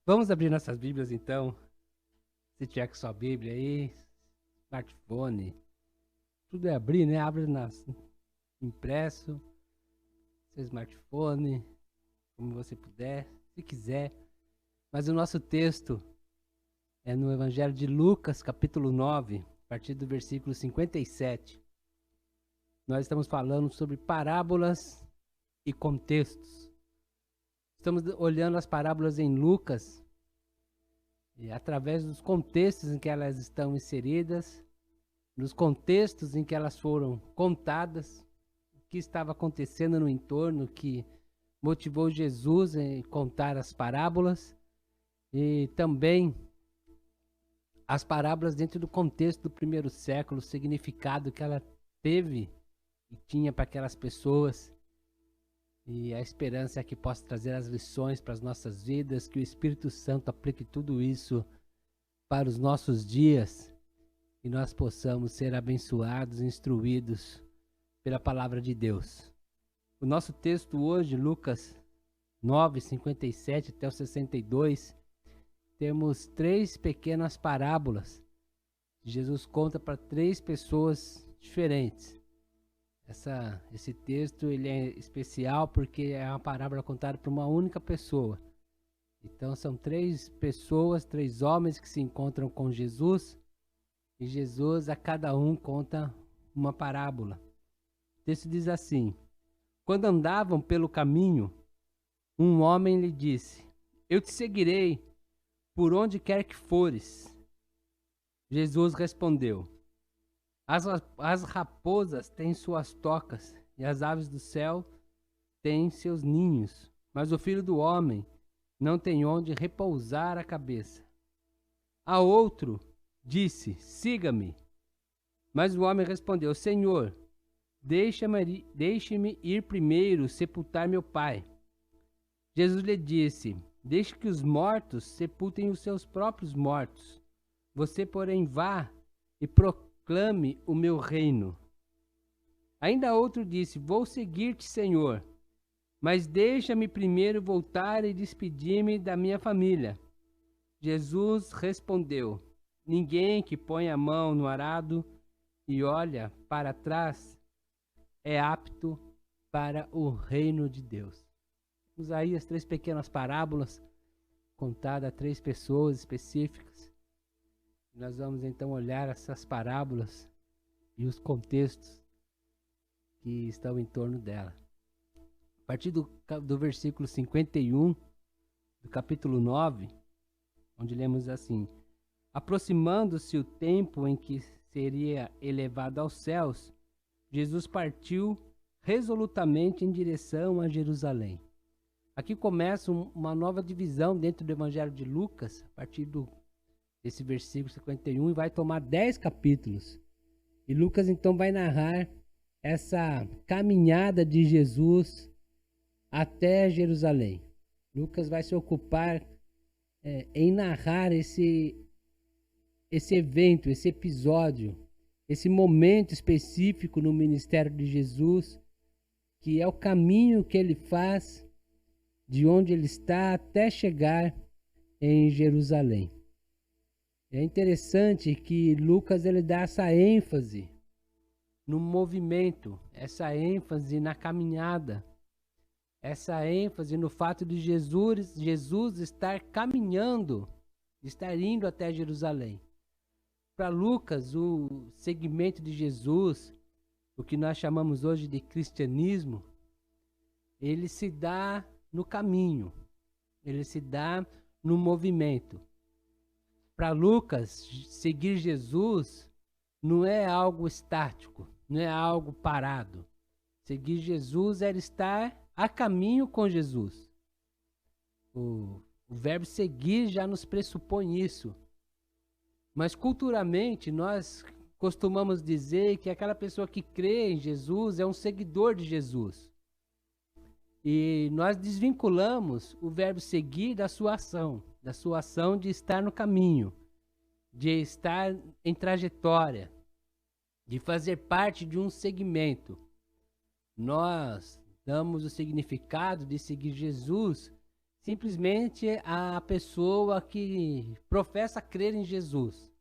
Vamos abrir nossas Bíblias então. Se tiver com sua Bíblia aí, smartphone, tudo é abrir, né? Abre impresso, seu smartphone, como você puder, se quiser. Mas o nosso texto é no Evangelho de Lucas, capítulo 9, a partir do versículo 57. Nós estamos falando sobre parábolas e contextos. Estamos olhando as parábolas em Lucas, e através dos contextos em que elas estão inseridas, nos contextos em que elas foram contadas, o que estava acontecendo no entorno que motivou Jesus a contar as parábolas, e também as parábolas dentro do contexto do primeiro século, o significado que ela teve e tinha para aquelas pessoas. E a esperança é que possa trazer as lições para as nossas vidas, que o Espírito Santo aplique tudo isso para os nossos dias e nós possamos ser abençoados, instruídos pela palavra de Deus. O nosso texto hoje, Lucas 9, 57 até o 62, temos 3 pequenas parábolas. Jesus conta para 3 pessoas diferentes. Esse texto ele é especial porque é uma parábola contada por uma única pessoa. Então são 3 pessoas, 3 homens que se encontram com Jesus, e Jesus a cada um conta uma parábola. O texto diz assim: quando andavam pelo caminho, um homem lhe disse: eu te seguirei por onde quer que fores. Jesus respondeu: as raposas têm suas tocas, e as aves do céu têm seus ninhos, mas o Filho do Homem não tem onde repousar a cabeça. A outro disse: siga-me. Mas o homem respondeu: Senhor, deixe-me ir primeiro sepultar meu pai. Jesus lhe disse: deixe que os mortos sepultem os seus próprios mortos. Você, porém, vá e proclame o meu reino. Ainda outro disse: vou seguir-te, Senhor, mas deixa-me primeiro voltar e despedir-me da minha família. Jesus respondeu: ninguém que põe a mão no arado e olha para trás é apto para o reino de Deus. Temos aí as 3 pequenas parábolas contadas a 3 pessoas específicas. Nós vamos então olhar essas parábolas e os contextos que estão em torno dela. A partir do versículo 51 do capítulo 9, onde lemos assim: aproximando-se o tempo em que seria elevado aos céus, Jesus partiu resolutamente em direção a Jerusalém. Aqui começa uma nova divisão dentro do Evangelho de Lucas, a partir desse versículo 51, e vai tomar 10 capítulos. E Lucas então vai narrar essa caminhada de Jesus até Jerusalém. Lucas vai se ocupar em narrar esse evento, esse episódio, esse momento específico no ministério de Jesus, que é o caminho que ele faz de onde ele está até chegar em Jerusalém. É interessante que Lucas ele dá essa ênfase no movimento, essa ênfase na caminhada, essa ênfase no fato de Jesus estar caminhando, estar indo até Jerusalém. Para Lucas, o segmento de Jesus, o que nós chamamos hoje de cristianismo, ele se dá no caminho, ele se dá no movimento. Para Lucas, seguir Jesus não é algo estático, não é algo parado. Seguir Jesus era estar a caminho com Jesus. O verbo seguir já nos pressupõe isso. Mas culturalmente nós costumamos dizer que aquela pessoa que crê em Jesus é um seguidor de Jesus. E nós desvinculamos o verbo seguir da sua ação de estar no caminho, de estar em trajetória, de fazer parte de um segmento. Nós damos o significado de seguir Jesus simplesmente a pessoa que professa crer em Jesus.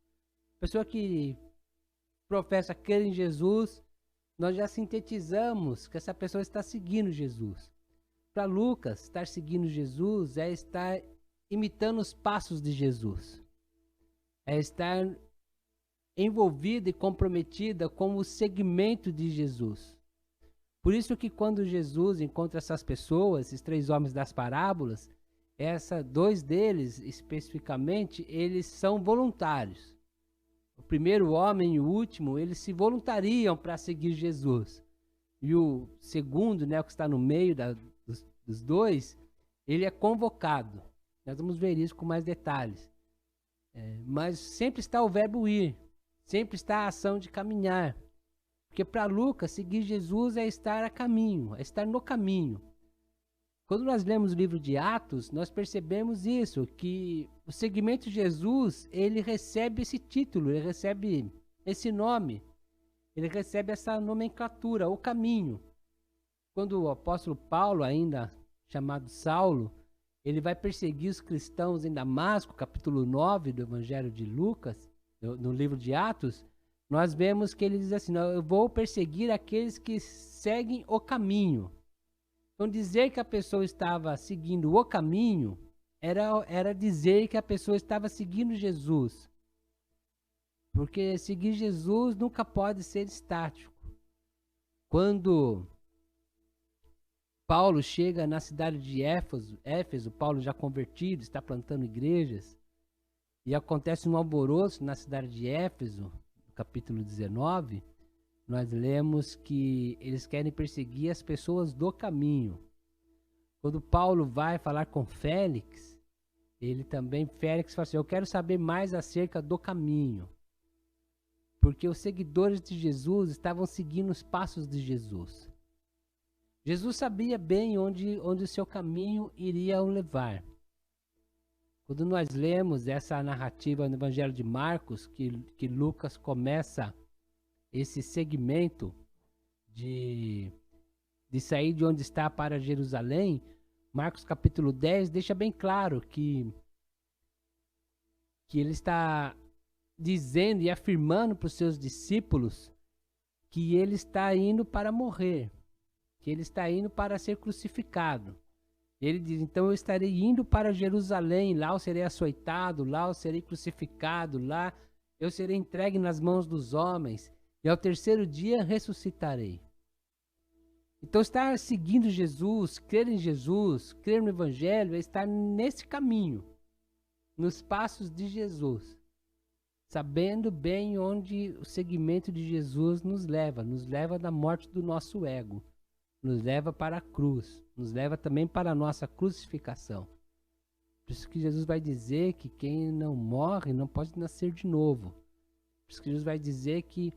A pessoa que professa crer em Jesus, nós já sintetizamos que essa pessoa está seguindo Jesus. Para Lucas, estar seguindo Jesus é estar imitando os passos de Jesus. É estar envolvida e comprometida com o segmento de Jesus. Por isso que quando Jesus encontra essas pessoas, esses 3 homens das parábolas, 2 deles especificamente, eles são voluntários. O primeiro homem e o último, eles se voluntariam para seguir Jesus. E o segundo, né, o que está no meio dos 2, ele é convocado. Nós vamos ver isso com mais detalhes. Mas sempre está o verbo ir, sempre está a ação de caminhar. Porque para Lucas, seguir Jesus é estar a caminho, é estar no caminho. Quando nós lemos o livro de Atos, nós percebemos isso, que o seguimento de Jesus, ele recebe esse título, ele recebe esse nome, ele recebe essa nomenclatura, o caminho. Quando o apóstolo Paulo, ainda chamado Saulo, ele vai perseguir os cristãos em Damasco, capítulo 9 do Evangelho de Lucas, no livro de Atos, nós vemos que ele diz assim, eu vou perseguir aqueles que seguem o caminho. Então, dizer que a pessoa estava seguindo o caminho era dizer que a pessoa estava seguindo Jesus. Porque seguir Jesus nunca pode ser estático. Quando Paulo chega na cidade de Éfeso, Paulo já convertido, está plantando igrejas, e acontece um alvoroço na cidade de Éfeso, no capítulo 19, nós lemos que eles querem perseguir as pessoas do caminho. Quando Paulo vai falar com Félix, Félix fala assim, eu quero saber mais acerca do caminho. Porque os seguidores de Jesus estavam seguindo os passos de Jesus. Jesus sabia bem onde o seu caminho iria o levar. Quando nós lemos essa narrativa no Evangelho de Marcos, que Lucas começa esse segmento de sair de onde está para Jerusalém, Marcos capítulo 10 deixa bem claro que ele está dizendo e afirmando para os seus discípulos que ele está indo para morrer, que ele está indo para ser crucificado. Ele diz, então eu estarei indo para Jerusalém, lá eu serei açoitado, lá eu serei crucificado, lá eu serei entregue nas mãos dos homens, e ao 3º dia ressuscitarei. Então estar seguindo Jesus, crer em Jesus, crer no Evangelho, é estar nesse caminho, nos passos de Jesus, sabendo bem onde o seguimento de Jesus nos leva da morte do nosso ego, nos leva para a cruz, nos leva também para a nossa crucificação. Por isso que Jesus vai dizer que quem não morre não pode nascer de novo. Por isso que Jesus vai dizer que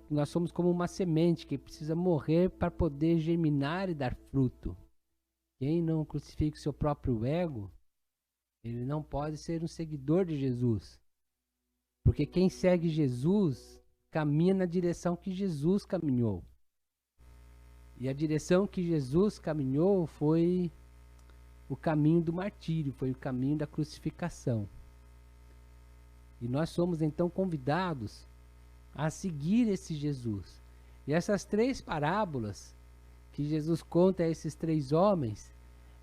nós somos como uma semente que precisa morrer para poder germinar e dar fruto. Quem não crucifica o seu próprio ego, ele não pode ser um seguidor de Jesus. Porque quem segue Jesus caminha na direção que Jesus caminhou. E a direção que Jesus caminhou foi o caminho do martírio, foi o caminho da crucificação. E nós somos então convidados a seguir esse Jesus. E essas 3 parábolas que Jesus conta a esses 3 homens,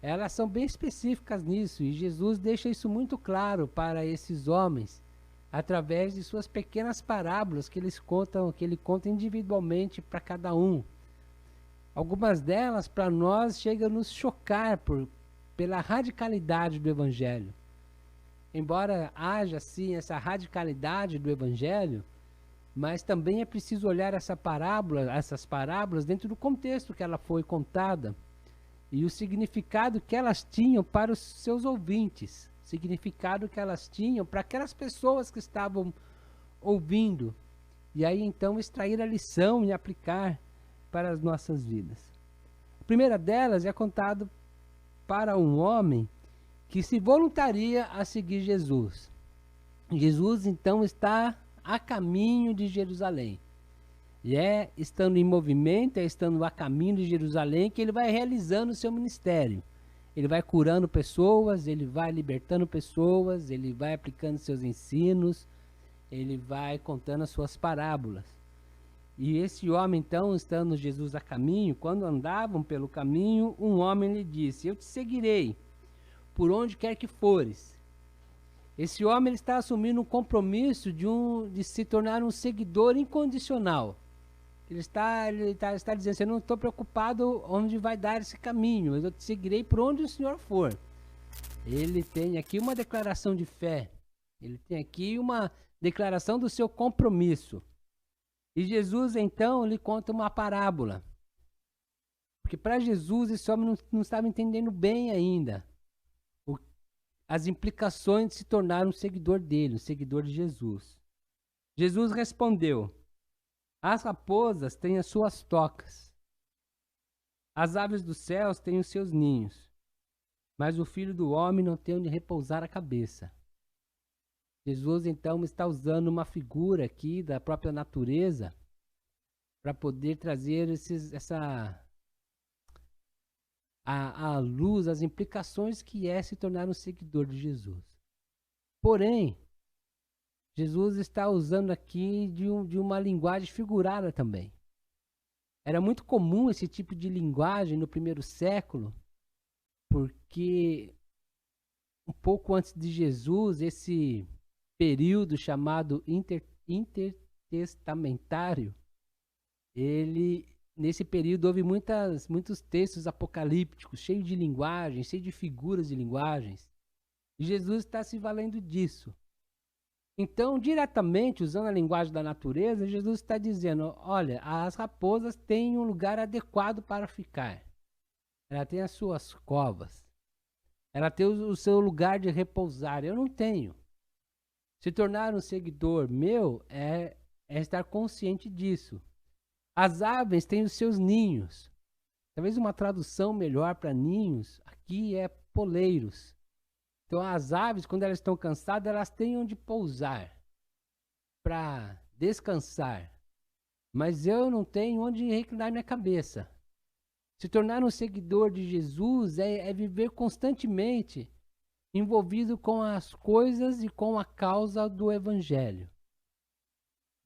elas são bem específicas nisso, e Jesus deixa isso muito claro para esses homens, através de suas pequenas parábolas que ele conta individualmente para cada um. Algumas delas, para nós, chegam a nos chocar pela radicalidade do Evangelho. Embora haja, sim, essa radicalidade do Evangelho, mas também é preciso olhar essas parábolas dentro do contexto que ela foi contada e o significado que elas tinham para os seus ouvintes, o significado que elas tinham para aquelas pessoas que estavam ouvindo, e aí então extrair a lição e aplicar para as nossas vidas. A primeira delas é contado para um homem que se voluntaria a seguir Jesus. Jesus então está a caminho de Jerusalém. E é estando em movimento, é estando a caminho de Jerusalém que ele vai realizando o seu ministério. ele vai curando pessoas, ele vai libertando pessoas, ele vai aplicando seus ensinos, ele vai contando as suas parábolas. E esse homem, então, estando Jesus a caminho, quando andavam pelo caminho, um homem lhe disse: eu te seguirei, por onde quer que fores. Esse homem ele está assumindo um compromisso de se tornar um seguidor incondicional. Ele está dizendo assim: eu não estou preocupado onde vai dar esse caminho, eu te seguirei por onde o Senhor for. Ele tem aqui uma declaração de fé, ele tem aqui uma declaração do seu compromisso. E Jesus, então, lhe conta uma parábola. Porque para Jesus, esse homem não estava entendendo bem ainda as implicações de se tornar um seguidor dele, um seguidor de Jesus. Jesus respondeu: as raposas têm as suas tocas, as aves dos céus têm os seus ninhos, mas o Filho do Homem não tem onde repousar a cabeça. Jesus, então, está usando uma figura aqui da própria natureza para poder trazer à luz as implicações que é se tornar um seguidor de Jesus. Porém, Jesus está usando aqui de uma linguagem figurada também. Era muito comum esse tipo de linguagem no primeiro século, porque um pouco antes de Jesus, esse período chamado intertestamentário, nesse período houve muitos textos apocalípticos, cheios de linguagens, cheios de figuras de linguagens. E Jesus está se valendo disso. Então, diretamente, usando a linguagem da natureza, Jesus está dizendo: olha, as raposas têm um lugar adequado para ficar. Ela tem as suas covas. Ela tem o seu lugar de repousar. Eu não tenho. Se tornar um seguidor meu é estar consciente disso. As aves têm os seus ninhos. Talvez uma tradução melhor para ninhos aqui é poleiros. Então as aves, quando elas estão cansadas, elas têm onde pousar para descansar. Mas eu não tenho onde reclinar minha cabeça. Se tornar um seguidor de Jesus é viver constantemente envolvido com as coisas e com a causa do Evangelho.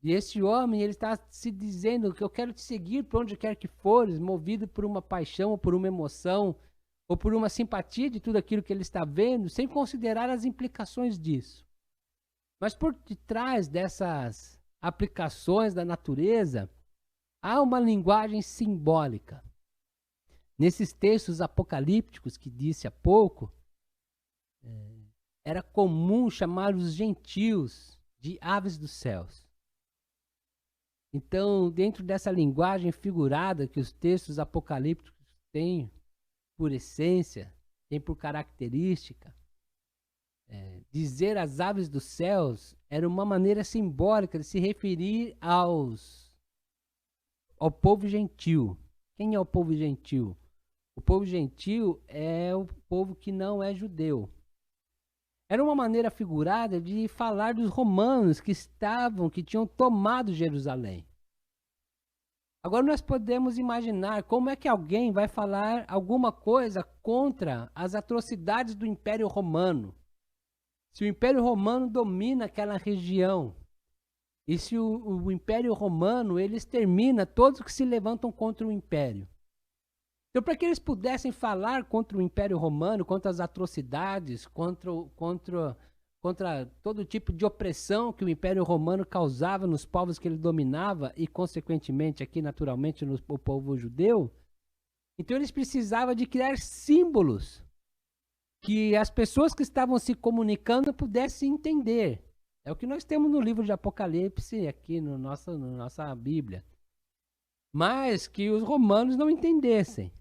E esse homem, ele está se dizendo que eu quero te seguir por onde quer que fores, movido por uma paixão, ou por uma emoção, ou por uma simpatia de tudo aquilo que ele está vendo, sem considerar as implicações disso. Mas por detrás dessas aplicações da natureza, há uma linguagem simbólica. Nesses textos apocalípticos que disse há pouco, era comum chamar os gentios de aves dos céus. Então, dentro dessa linguagem figurada que os textos apocalípticos têm por essência, têm por característica, dizer as aves dos céus era uma maneira simbólica de se referir ao povo gentil. Quem é o povo gentil? O povo gentil é o povo que não é judeu. Era uma maneira figurada de falar dos romanos que tinham tomado Jerusalém. Agora nós podemos imaginar como é que alguém vai falar alguma coisa contra as atrocidades do Império Romano. Se o Império Romano domina aquela região, e se o Império Romano ele extermina todos que se levantam contra o Império. Então, para que eles pudessem falar contra o Império Romano, contra as atrocidades, contra todo tipo de opressão que o Império Romano causava nos povos que ele dominava e, consequentemente, aqui naturalmente no povo judeu, então eles precisavam de criar símbolos que as pessoas que estavam se comunicando pudessem entender. É o que nós temos no livro de Apocalipse, aqui na nossa Bíblia. Mas que os romanos não entendessem,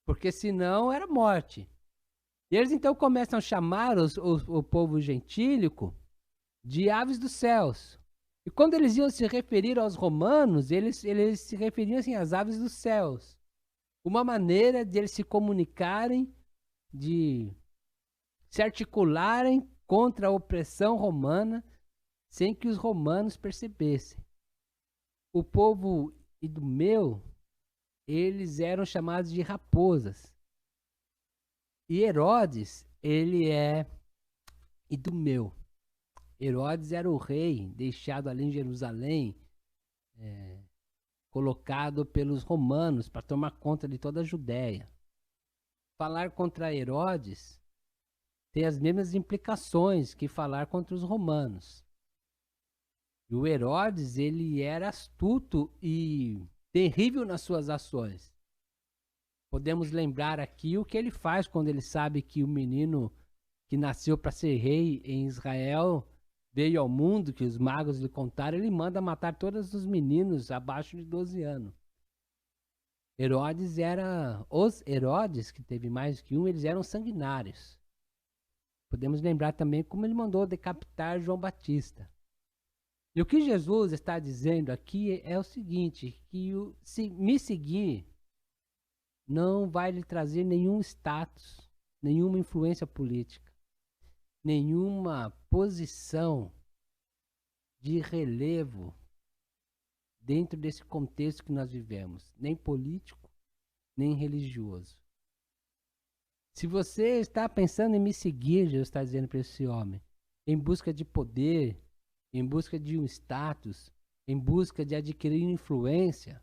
porque senão era morte. E eles então começam a chamar o povo gentílico de aves dos céus. E quando eles iam se referir aos romanos, eles se referiam assim, às aves dos céus. Uma maneira de eles se comunicarem, de se articularem contra a opressão romana, sem que os romanos percebessem. O povo idumeu, eles eram chamados de raposas. E Herodes, ele é idumeu. Herodes era o rei deixado ali em Jerusalém, colocado pelos romanos para tomar conta de toda a Judéia. Falar contra Herodes tem as mesmas implicações que falar contra os romanos. E o Herodes, ele era astuto e terrível nas suas ações. Podemos lembrar aqui o que ele faz quando ele sabe que o menino que nasceu para ser rei em Israel veio ao mundo, que os magos lhe contaram, ele manda matar todos os meninos abaixo de 12 anos. Os Herodes, que teve mais que um, eles eram sanguinários. Podemos lembrar também como ele mandou decapitar João Batista. E o que Jesus está dizendo aqui é o seguinte, que se me seguir não vai lhe trazer nenhum status, nenhuma influência política, nenhuma posição de relevo dentro desse contexto que nós vivemos, nem político, nem religioso. Se você está pensando em me seguir, Jesus está dizendo para esse homem, em busca de poder, em busca de um status, em busca de adquirir influência,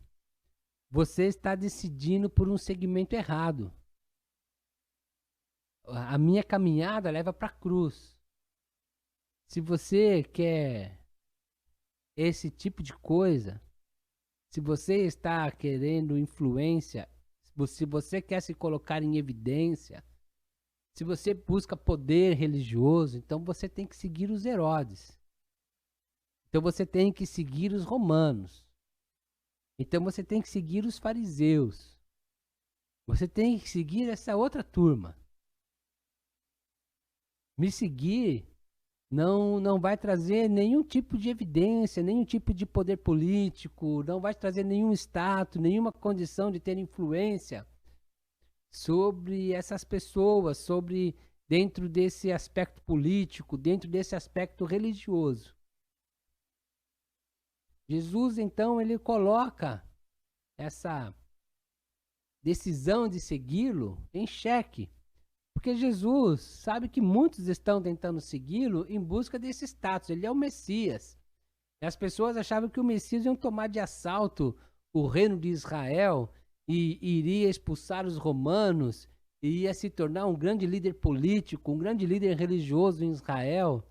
você está decidindo por um segmento errado. A minha caminhada leva para a cruz. Se você quer esse tipo de coisa, se você está querendo influência, se você quer se colocar em evidência, se você busca poder religioso, então você tem que seguir os Herodes. Então você tem que seguir os romanos. Então você tem que seguir os fariseus. Você tem que seguir essa outra turma. Me seguir não vai trazer nenhum tipo de evidência, nenhum tipo de poder político, não vai trazer nenhum status, nenhuma condição de ter influência sobre essas pessoas, sobre dentro desse aspecto político, dentro desse aspecto religioso. Jesus, então, ele coloca essa decisão de segui-lo em xeque. Porque Jesus sabe que muitos estão tentando segui-lo em busca desse status. Ele é o Messias. E as pessoas achavam que o Messias ia tomar de assalto o reino de Israel e iria expulsar os romanos e ia se tornar um grande líder político, um grande líder religioso em Israel.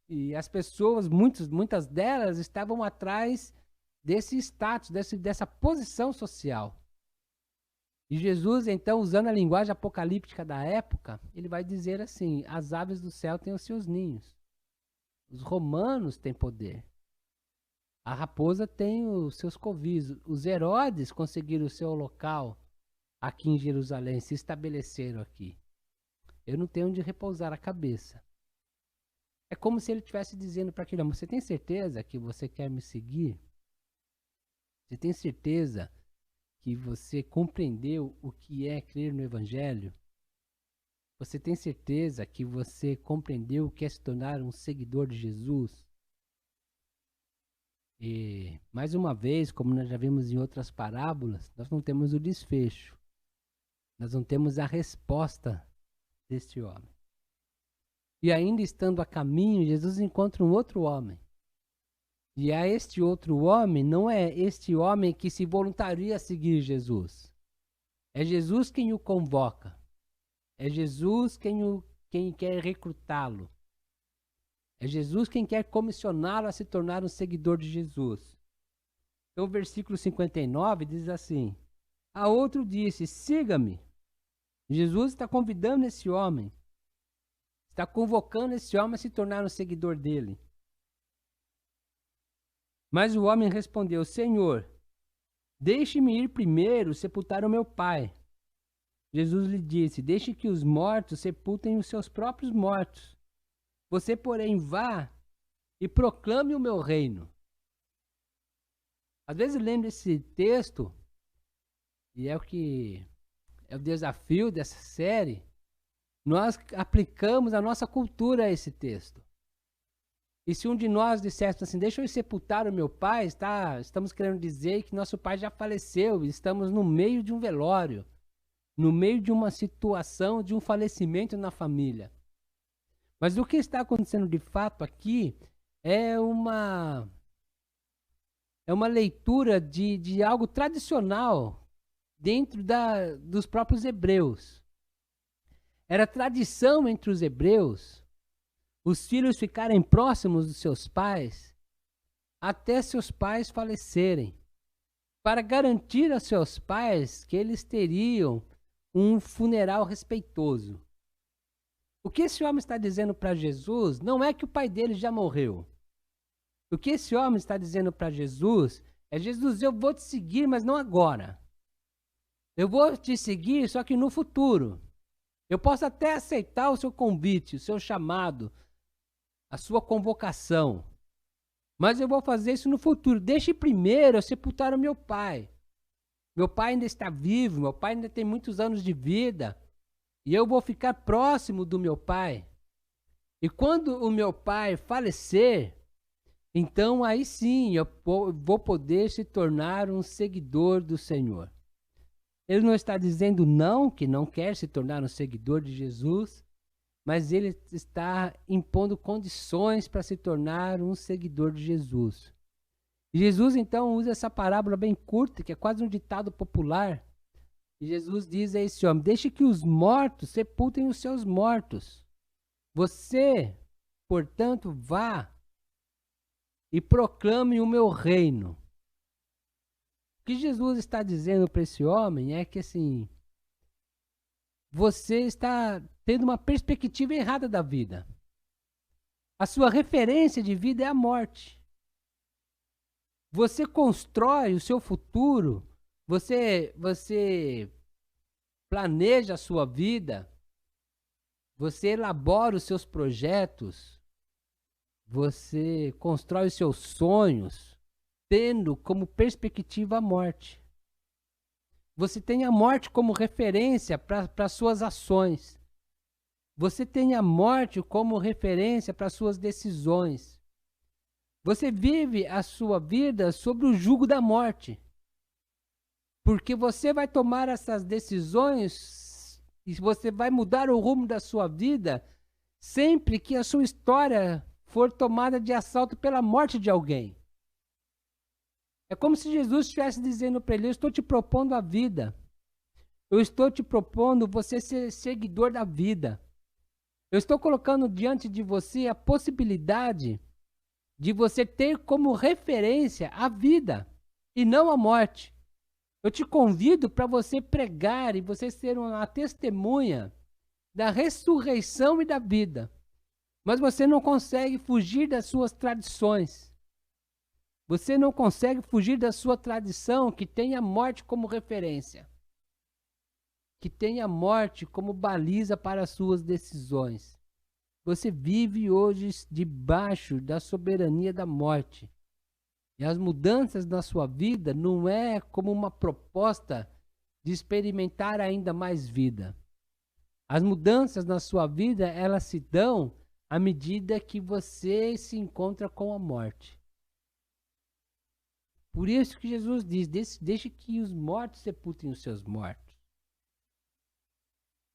E as pessoas, muitas delas, estavam atrás desse status, dessa posição social. E Jesus, então, usando a linguagem apocalíptica da época, ele vai dizer assim, as aves do céu têm os seus ninhos. Os romanos têm poder. A raposa tem os seus covis. Os Herodes conseguiram o seu local aqui em Jerusalém, se estabeleceram aqui. Eu não tenho onde repousar a cabeça. É como se ele estivesse dizendo para aquele homem, você tem certeza que você quer me seguir? Você tem certeza que você compreendeu o que é crer no Evangelho? Você tem certeza que você compreendeu o que é se tornar um seguidor de Jesus? E, mais uma vez, como nós já vimos em outras parábolas, nós não temos o desfecho. Nós não temos a resposta deste homem. E ainda estando a caminho, Jesus encontra um outro homem. E a este outro homem, não é este homem que se voluntaria a seguir Jesus. É Jesus quem o convoca. É Jesus quem quer recrutá-lo. É Jesus quem quer comissioná-lo a se tornar um seguidor de Jesus. Então o versículo 59 diz assim, a outro disse, siga-me. Jesus está convidando esse homem. Está convocando esse homem a se tornar um seguidor dele. Mas o homem respondeu, Senhor, deixe-me ir primeiro sepultar o meu pai. Jesus lhe disse, deixe que os mortos sepultem os seus próprios mortos. Você, porém, vá e proclame o meu reino. Às vezes lendo esse texto, e é o desafio dessa série, nós aplicamos a nossa cultura a esse texto. E se um de nós dissesse assim, deixa eu sepultar o meu pai, estamos querendo dizer que nosso pai já faleceu e estamos no meio de um velório. no meio de uma situação de um falecimento na família. Mas o que está acontecendo de fato aqui é uma leitura de algo tradicional dentro dos próprios hebreus. Era tradição entre os hebreus os filhos ficarem próximos dos seus pais até seus pais falecerem, para garantir a seus pais que eles teriam um funeral respeitoso. O que esse homem está dizendo para Jesus não é que o pai dele já morreu. O que esse homem está dizendo para Jesus é: Jesus, eu vou te seguir, mas não agora. Eu vou te seguir, só que no futuro. Eu posso até aceitar o seu convite, o seu chamado, a sua convocação, mas eu vou fazer isso no futuro. Deixe primeiro eu sepultar o meu pai. Meu pai ainda está vivo, meu pai ainda tem muitos anos de vida, e eu vou ficar próximo do meu pai. E quando o meu pai falecer, então aí sim eu vou poder se tornar um seguidor do Senhor. Ele não está dizendo não, que não quer se tornar um seguidor de Jesus, mas ele está impondo condições para se tornar um seguidor de Jesus. E Jesus então usa essa parábola bem curta, que é quase um ditado popular. E Jesus diz a esse homem: deixe que os mortos sepultem os seus mortos. Você, portanto, vá e proclame o meu reino. O que Jesus está dizendo para esse homem é que, assim, você está tendo uma perspectiva errada da vida. A sua referência de vida é a morte. Você constrói o seu futuro, você planeja a sua vida, você elabora os seus projetos, você constrói os seus sonhos, tendo como perspectiva a morte. Você tem a morte como referência para suas ações. Você tem a morte como referência para suas decisões. Você vive a sua vida sob o jugo da morte. Porque você vai tomar essas decisões e você vai mudar o rumo da sua vida sempre que a sua história for tomada de assalto pela morte de alguém. É como se Jesus estivesse dizendo para ele: eu estou te propondo a vida. Eu estou te propondo você ser seguidor da vida. Eu estou colocando diante de você a possibilidade de você ter como referência a vida e não a morte. Eu te convido para você pregar e você ser uma testemunha da ressurreição e da vida. Mas você não consegue fugir das suas tradições. Você não consegue fugir da sua tradição que tem a morte como referência, que tem a morte como baliza para as suas decisões. Você vive hoje debaixo da soberania da morte. E as mudanças na sua vida não é como uma proposta de experimentar ainda mais vida. As mudanças na sua vida, elas se dão à medida que você se encontra com a morte. Por isso que Jesus diz: deixe que os mortos sepultem os seus mortos.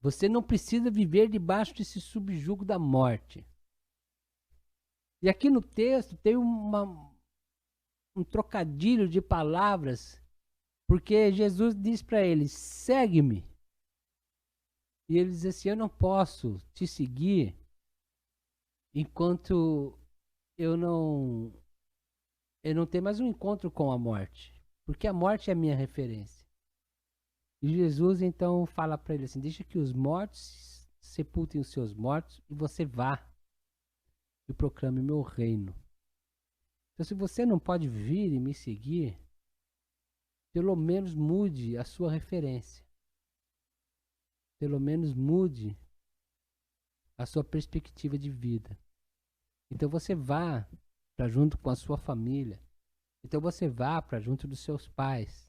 Você não precisa viver debaixo desse subjugo da morte. E aqui no texto tem um trocadilho de palavras, porque Jesus diz para eles: segue-me. E ele diz assim: eu não posso te seguir enquanto eu não tenho mais um encontro com a morte, porque a morte é a minha referência. E Jesus então fala para ele assim: deixa que os mortos sepultem os seus mortos e você vá e proclame o meu reino. Então, se você não pode vir e me seguir, pelo menos mude a sua referência. Pelo menos mude a sua perspectiva de vida. Então você vá para junto com a sua família. Então você vá para junto dos seus pais.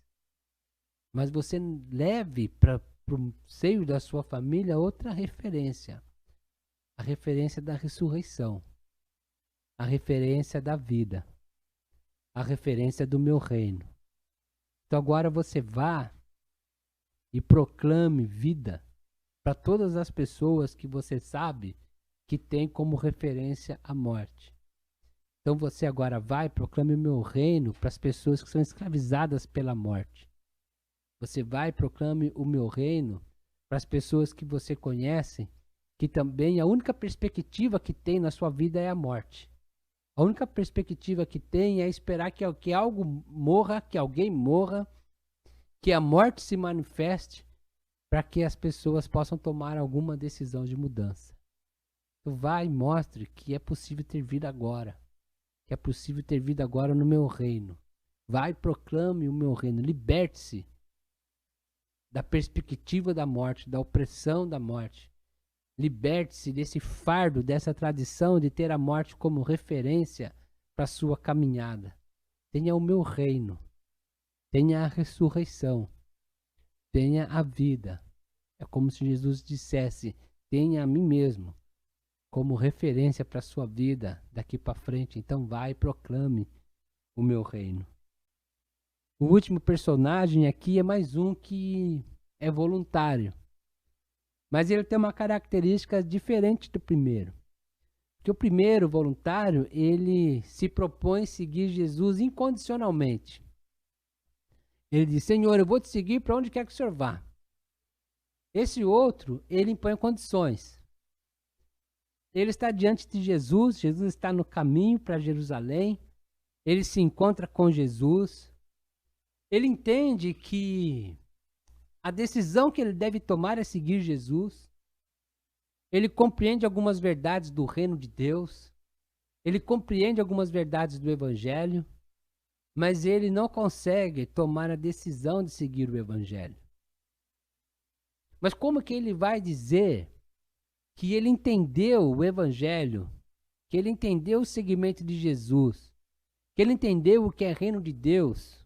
Mas você leve para o seio da sua família outra referência. A referência da ressurreição. A referência da vida. A referência do meu reino. Então agora você vá e proclame vida para todas as pessoas que você sabe que tem como referência a morte. Então você agora vai, proclame o meu reino para as pessoas que são escravizadas pela morte. Você vai, proclame o meu reino para as pessoas que você conhece, que também a única perspectiva que tem na sua vida é a morte. A única perspectiva que tem é esperar que algo morra, que alguém morra, que a morte se manifeste para que as pessoas possam tomar alguma decisão de mudança. Então vai e mostre que é possível ter vida agora. Que é possível ter vida agora no meu reino. Vai e proclame o meu reino. Liberte-se da perspectiva da morte, da opressão da morte. Liberte-se desse fardo, dessa tradição de ter a morte como referência para a sua caminhada. Tenha o meu reino. Tenha a ressurreição. Tenha a vida. É como se Jesus dissesse: tenha a mim mesmo como referência para a sua vida daqui para frente. Então vai e proclame o meu reino. O último personagem aqui é mais um que é voluntário. Mas ele tem uma característica diferente do primeiro. Porque o primeiro voluntário, ele se propõe a seguir Jesus incondicionalmente. Ele diz: Senhor, eu vou te seguir para onde quer que o Senhor vá. Esse outro, ele impõe condições. Ele está diante de Jesus, Jesus está no caminho para Jerusalém, ele se encontra com Jesus, ele entende que a decisão que ele deve tomar é seguir Jesus, ele compreende algumas verdades do reino de Deus, ele compreende algumas verdades do Evangelho, mas ele não consegue tomar a decisão de seguir o Evangelho. Mas como que ele vai dizer que ele entendeu o Evangelho, que ele entendeu o seguimento de Jesus, que ele entendeu o que é reino de Deus,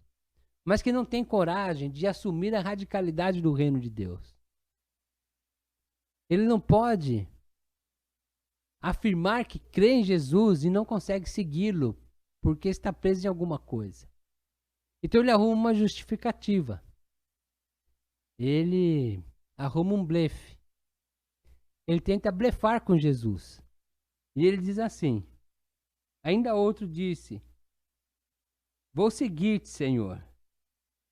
mas que não tem coragem de assumir a radicalidade do reino de Deus? Ele não pode afirmar que crê em Jesus e não consegue segui-lo porque está preso em alguma coisa. Então ele arruma uma justificativa. Ele arruma um blefe. Ele tenta blefar com Jesus. E ele diz assim: ainda outro disse: vou seguir-te, Senhor,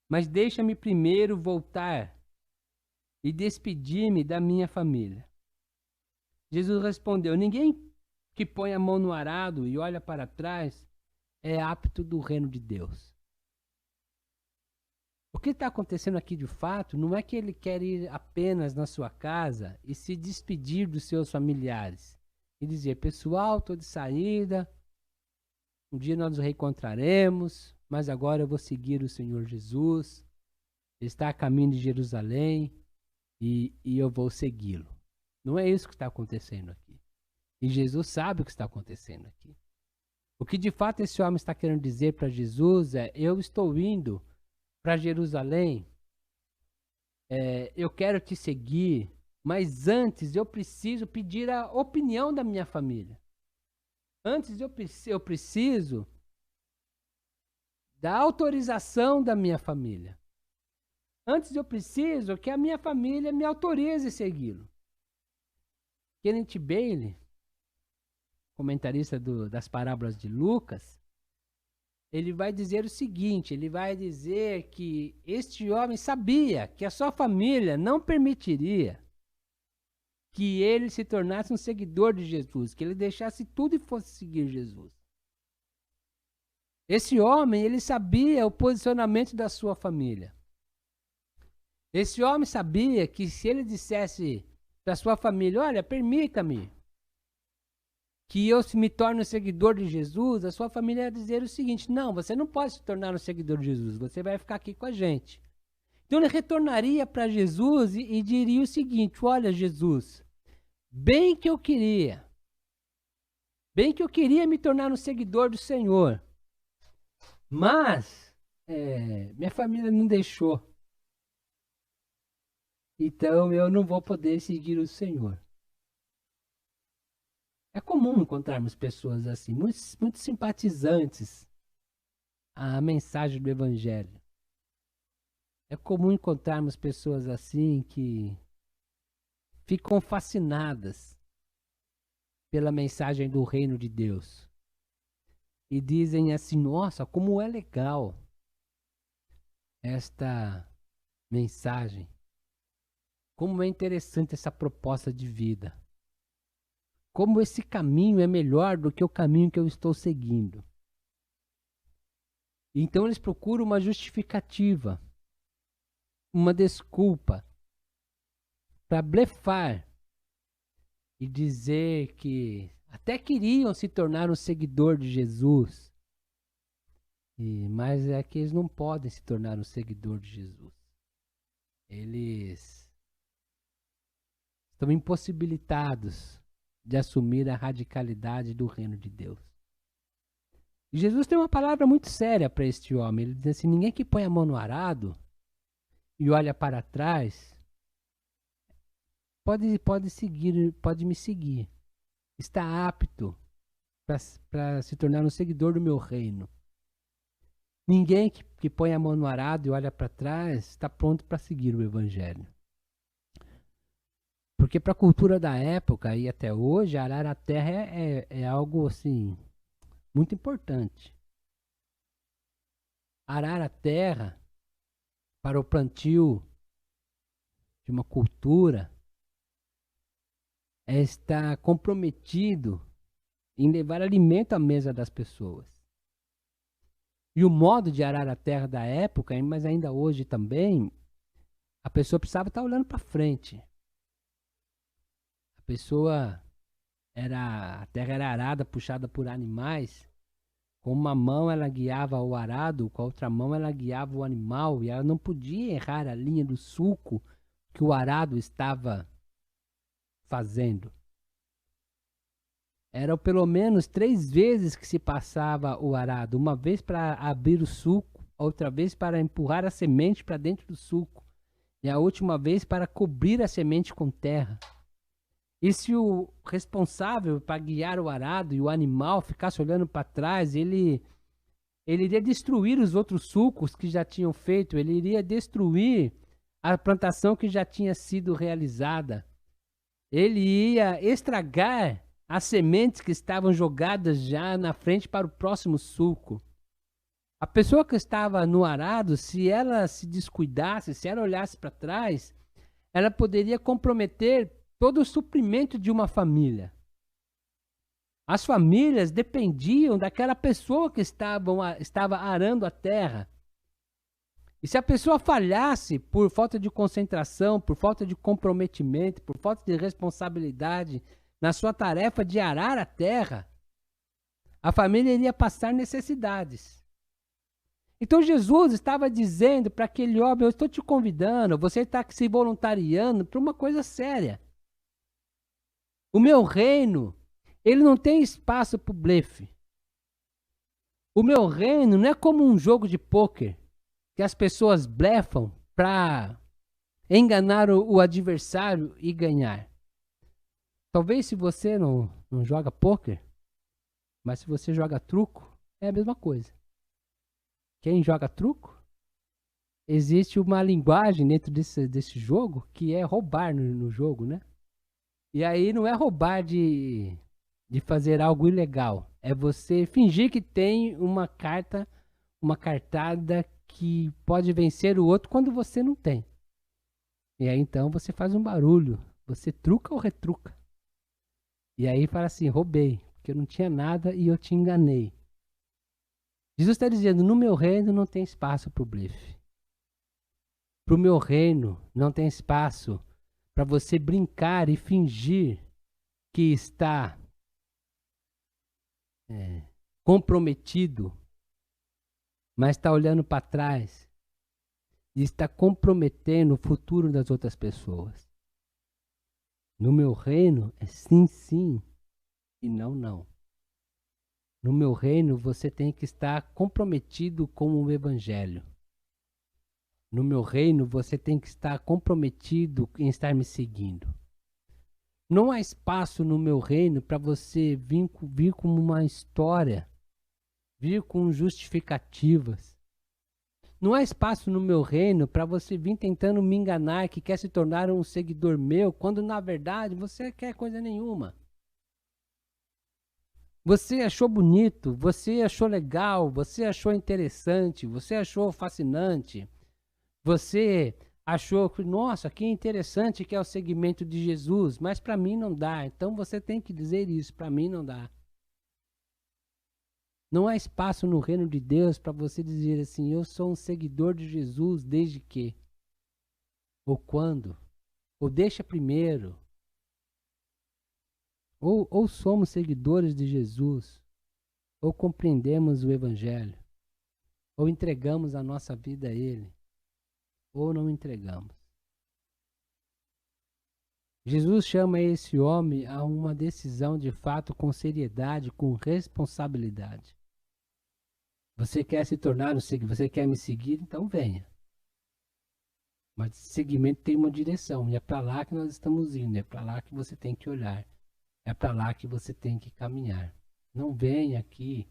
mas deixa-me primeiro voltar e despedir-me da minha família. Jesus respondeu: ninguém que põe a mão no arado e olha para trás é apto do reino de Deus. O que está acontecendo aqui de fato não é que ele quer ir apenas na sua casa e se despedir dos seus familiares e dizer: pessoal, estou de saída, um dia nós nos reencontraremos, mas agora eu vou seguir o Senhor Jesus, ele está a caminho de Jerusalém e eu vou segui-lo. Não é isso que está acontecendo aqui. E Jesus sabe o que está acontecendo aqui. O que de fato esse homem está querendo dizer para Jesus é: eu estou indo para Jerusalém, eu quero te seguir, mas antes eu preciso pedir a opinião da minha família. Antes eu preciso da autorização da minha família. Antes eu preciso que a minha família me autorize a segui-lo. Kenneth Bailey, comentarista das parábolas de Lucas, ele vai dizer o seguinte: ele vai dizer que este homem sabia que a sua família não permitiria que ele se tornasse um seguidor de Jesus, que ele deixasse tudo e fosse seguir Jesus. Esse homem, ele sabia o posicionamento da sua família. Esse homem sabia que se ele dissesse para sua família: olha, permita-me que eu me torne um seguidor de Jesus, a sua família ia dizer o seguinte: não, você não pode se tornar um seguidor de Jesus, você vai ficar aqui com a gente. Então ele retornaria para Jesus e diria o seguinte: olha, Jesus, bem que eu queria me tornar um seguidor do Senhor, mas minha família não deixou, então eu não vou poder seguir o Senhor. É comum encontrarmos pessoas assim, muito simpatizantes à mensagem do Evangelho. É comum encontrarmos pessoas assim que ficam fascinadas pela mensagem do reino de Deus e dizem assim: nossa, como é legal esta mensagem, como é interessante essa proposta de vida, como esse caminho é melhor do que o caminho que eu estou seguindo. Então eles procuram uma justificativa, uma desculpa para blefar e dizer que até queriam se tornar um seguidor de Jesus, mas é que eles não podem se tornar um seguidor de Jesus. Eles estão impossibilitados de assumir a radicalidade do reino de Deus. E Jesus tem uma palavra muito séria para este homem. Ele diz assim: ninguém que põe a mão no arado e olha para trás pode me seguir. Está apto para se tornar um seguidor do meu reino. Ninguém que põe a mão no arado e olha para trás está pronto para seguir o evangelho. Porque para a cultura da época e até hoje, arar a terra é algo assim muito importante. Arar a terra para o plantio de uma cultura é estar comprometido em levar alimento à mesa das pessoas. E o modo de arar a terra da época, mas ainda hoje também, a pessoa precisava estar olhando para frente. A terra era arada, puxada por animais. Com uma mão ela guiava o arado, com a outra mão ela guiava o animal, e ela não podia errar a linha do sulco que o arado estava fazendo. Eram pelo menos 3 vezes que se passava o arado, uma vez para abrir o sulco, outra vez para empurrar a semente para dentro do sulco, e a última vez para cobrir a semente com terra. E se o responsável para guiar o arado e o animal ficasse olhando para trás, ele iria destruir os outros sulcos que já tinham feito, ele iria destruir a plantação que já tinha sido realizada. Ele ia estragar as sementes que estavam jogadas já na frente para o próximo sulco. A pessoa que estava no arado, se ela se descuidasse, se ela olhasse para trás, ela poderia comprometer todo o suprimento de uma família. As famílias dependiam daquela pessoa que estava arando a terra. E se a pessoa falhasse por falta de concentração, por falta de comprometimento, por falta de responsabilidade na sua tarefa de arar a terra, a família iria passar necessidades. Então Jesus estava dizendo para aquele homem: eu estou te convidando, você está se voluntariando para uma coisa séria. O meu reino, ele não tem espaço para o blefe. O meu reino não é como um jogo de pôquer, que as pessoas blefam para enganar o adversário e ganhar. Talvez se você não joga pôquer, mas se você joga truco, é a mesma coisa. Quem joga truco, existe uma linguagem dentro desse jogo que é roubar no jogo, né? E aí não é roubar de fazer algo ilegal. É você fingir que tem uma cartada que pode vencer o outro quando você não tem. E aí então você faz um barulho. Você truca ou retruca. E aí fala assim: roubei, porque eu não tinha nada e eu te enganei. Jesus está dizendo: no meu reino não tem espaço para o blefe. Para o meu reino não tem espaço para você brincar e fingir que está comprometido, mas está olhando para trás e está comprometendo o futuro das outras pessoas. No meu reino é sim, sim e não, não. No meu reino você tem que estar comprometido com o evangelho. No meu reino você tem que estar comprometido em estar me seguindo. Não há espaço no meu reino para você vir com uma história, vir com justificativas. Não há espaço no meu reino para você vir tentando me enganar que quer se tornar um seguidor meu, quando na verdade você quer coisa nenhuma. Você achou bonito, você achou legal, você achou interessante, você achou fascinante, você achou que, nossa, que interessante que é o segmento de Jesus, mas para mim não dá. Então você tem que dizer isso, para mim não dá. Não há espaço no reino de Deus para você dizer assim, eu sou um seguidor de Jesus desde que, ou quando, ou deixa primeiro, ou somos seguidores de Jesus, ou compreendemos o Evangelho, ou entregamos a nossa vida a Ele, ou não entregamos. Jesus chama esse homem a uma decisão de fato com seriedade, com responsabilidade. Você quer se tornar um seguidor, você quer me seguir, então venha. Mas seguimento tem uma direção, e é para lá que nós estamos indo, é para lá que você tem que olhar, é para lá que você tem que caminhar. Não venha aqui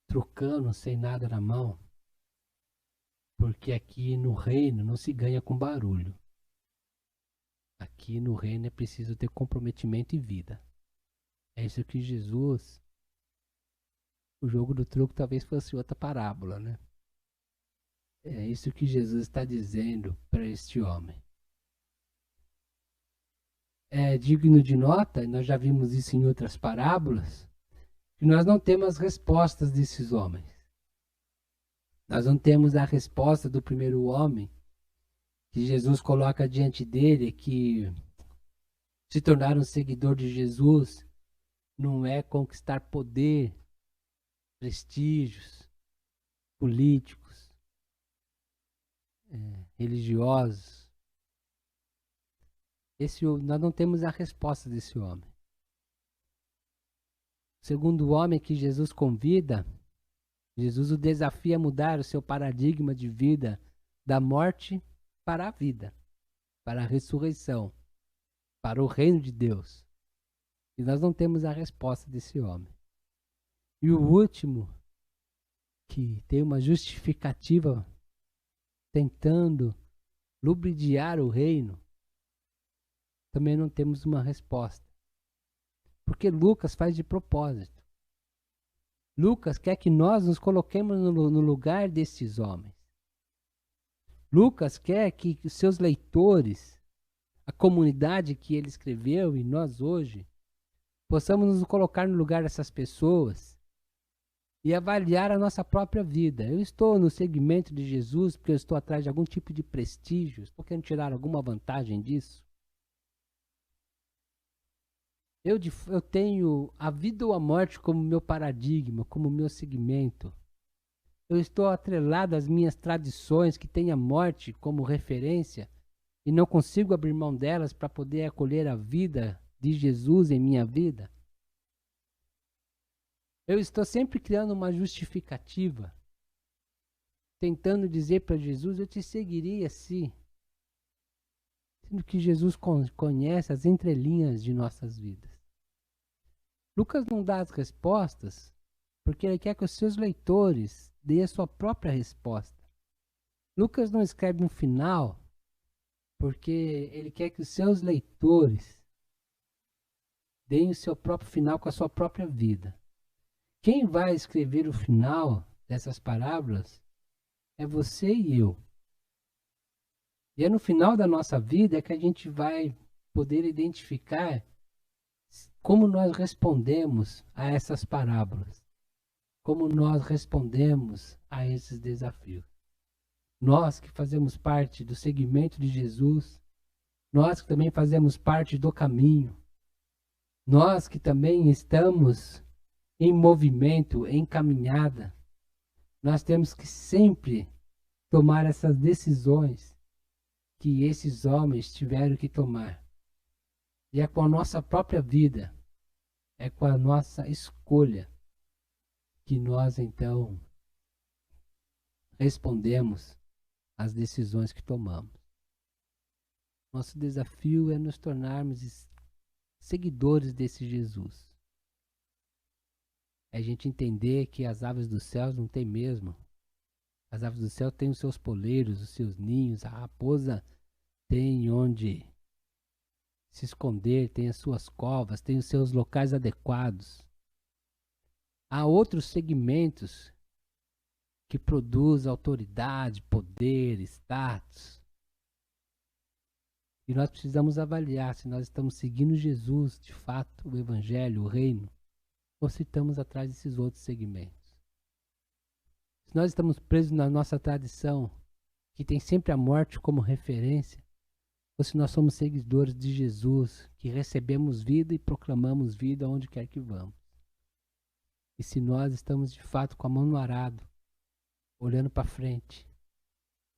trocando sem nada na mão, porque aqui no reino não se ganha com barulho. Aqui no reino é preciso ter comprometimento e vida. É isso que Jesus... O jogo do truco talvez fosse outra parábola, né? É isso que Jesus está dizendo para este homem. É digno de nota, nós já vimos isso em outras parábolas, que nós não temos as respostas desses homens. Nós não temos a resposta do primeiro homem, que Jesus coloca diante dele, que se tornar um seguidor de Jesus não é conquistar poder, prestígios políticos, religiosos. Nós não temos a resposta desse homem. O segundo homem que Jesus convida, Jesus o desafia a mudar o seu paradigma de vida da morte para a vida, para a ressurreição, para o reino de Deus. E nós não temos a resposta desse homem. E o último, que tem uma justificativa tentando lubridiar o reino, também não temos uma resposta. Porque Lucas faz de propósito. Lucas quer que nós nos coloquemos no lugar desses homens. Lucas quer que os seus leitores, a comunidade que ele escreveu e nós hoje, possamos nos colocar no lugar dessas pessoas e avaliar a nossa própria vida. Eu estou no segmento de Jesus porque eu estou atrás de algum tipo de prestígio, estou querendo tirar alguma vantagem disso. Eu tenho a vida ou a morte como meu paradigma, como meu segmento. Eu estou atrelado às minhas tradições que têm a morte como referência e não consigo abrir mão delas para poder acolher a vida de Jesus em minha vida. Eu estou sempre criando uma justificativa, tentando dizer para Jesus, eu te seguiria sim. Sendo que Jesus conhece as entrelinhas de nossas vidas. Lucas não dá as respostas porque ele quer que os seus leitores deem a sua própria resposta. Lucas não escreve um final porque ele quer que os seus leitores deem o seu próprio final com a sua própria vida. Quem vai escrever o final dessas parábolas é você e eu. E é no final da nossa vida que a gente vai poder identificar como nós respondemos a essas parábolas. Como nós respondemos a esses desafios. Nós que fazemos parte do segmento de Jesus, nós que também fazemos parte do caminho, nós que também estamos em movimento, em caminhada, nós temos que sempre tomar essas decisões que esses homens tiveram que tomar. E é com a nossa própria vida, é com a nossa escolha que nós então respondemos às decisões que tomamos. Nosso desafio é nos tornarmos seguidores desse Jesus. É a gente entender que as aves dos céus não têm mesmo As aves do céu têm os seus poleiros, os seus ninhos, a raposa tem onde se esconder, tem as suas covas, tem os seus locais adequados. Há outros segmentos que produzem autoridade, poder, status. E nós precisamos avaliar se nós estamos seguindo Jesus, de fato, o Evangelho, o Reino, ou se estamos atrás desses outros segmentos. Se nós estamos presos na nossa tradição, que tem sempre a morte como referência, ou se nós somos seguidores de Jesus, que recebemos vida e proclamamos vida onde quer que vamos. E se nós estamos de fato com a mão no arado, olhando para frente,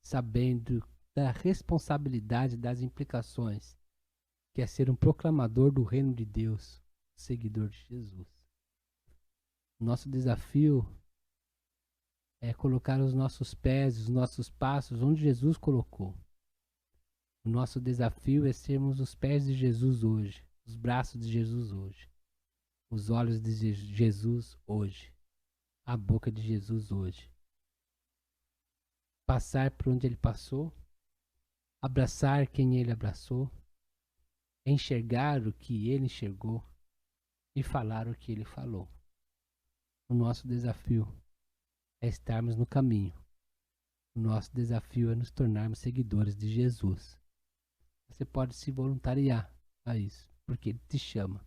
sabendo da responsabilidade das implicações, que é ser um proclamador do reino de Deus, seguidor de Jesus. O nosso desafio é colocar os nossos pés, os nossos passos onde Jesus colocou. O nosso desafio é sermos os pés de Jesus hoje, os braços de Jesus hoje, os olhos de Jesus hoje, a boca de Jesus hoje. Passar por onde ele passou, abraçar quem ele abraçou, enxergar o que ele enxergou e falar o que ele falou. O nosso desafio é estarmos no caminho. O nosso desafio é nos tornarmos seguidores de Jesus. Você pode se voluntariar a isso, porque ele te chama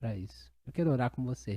para isso. Eu quero orar com você.